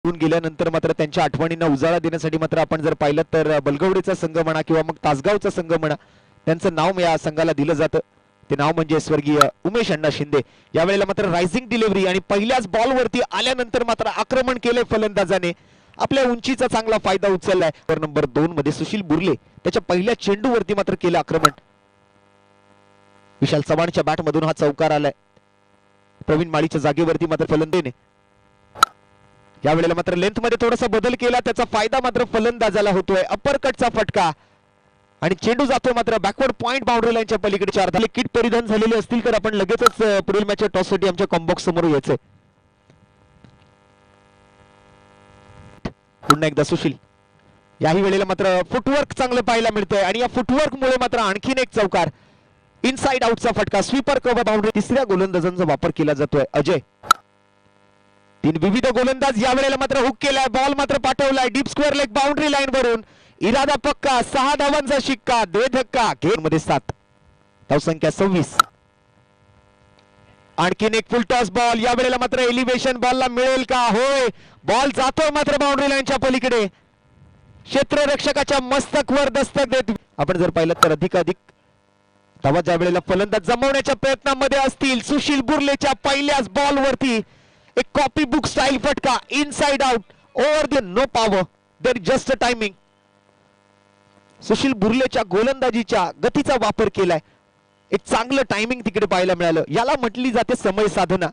होऊन गेल्यानंतर मात्र त्यांच्या आठवणींना उजाळा देण्यासाठी मात्र आपण जर पाहिलं तर बलगवडीचा संघ म्हणा किंवा मग तासगावचा संघ म्हणा, त्यांचं नाव या संघाला दिलं जातं. ते नाव म्हणजे स्वर्गीय उमेश अण्णा शिंदे. यावेळेला मात्र रायझिंग डिलिव्हरी आणि पहिल्याच बॉलवरती आल्यानंतर मात्र आक्रमण केले फलंदाजाने. आपल्या उंचीचा चांगला फायदा उचललाय. नंबर 2 मध्ये सुशील बुर्ले त्याच्या पहिल्या चेंडूवरती मात्र केलं आक्रमण. विशाल चव्हाणच्या बॅट मधून हा चौकार आलाय. प्रवीण माळीच्या जागेवरती मात्र फलंदाजीने यावेळेला मात्र लेंथ मध्ये थोडासा बदल केला, त्याचा फायदा मात्र फलंदाजाला होतोय. अप्परकटचा फटका आणि चेंडू जातोय मात्र बॅकवर्ड पॉइंट बाउंड्री लाईनच्या पलीकडे. अर्धाले किट परिधान झालेले असतील तर आपण लगेचच पुढील मॅचच्या टॉससाठी आमच्या कॉम्बॉक्स समोर यायचंय. पुन्हा एकदा सुशील. याही वेळेला मात्र फुटवर्क चांगलं पाहायला मिळतंय आणि या फुटवर्क मुळे मात्र आणखीन एक चौकार. इनसाइड आउटचा फटका, स्वीपर कव्हर बाउंड्री. तिसऱ्या गोलंदाजांचा वापर केला जातोय. अजय. 3 विविध गोलंदाज यावेळेला मात्र हुक केलाय. बॉल मात्र पाठवलाय deep square leg boundary line वरून. इरादा पक्का. 6 धावांचा शिक्का. धक्का गेम मध्ये 7. धावसंख्या 26. आणखीन एक फुल टॉस बॉल. यावेळेला मात्र एलिव्हेशन बॉलला मिळेल का? होय, बॉल जातोय मात्र बाउंड्री लाईनच्या पलीकडे. क्षेत्ररक्षकाच्या मस्तकवर दस्तक देत. आपण जर पाहिलं तर अधिकाधिक धावा ज्या वेळेला फलंदाज जमवण्याच्या प्रयत्नांमध्ये असतील. सुशील बुर्लेच्या पहिल्याच बॉलवरती एक कॉपी बुक स्टाईल फटका. Inside out. Over the no power. There just a timing. Sushil बुर्लेच्या गोलंदाजीच्या गतीचा वापर केलाय. एक चांगलं टायमिंग तिकडे पाहायला मिळालं. याला म्हटली जाते समय साधना.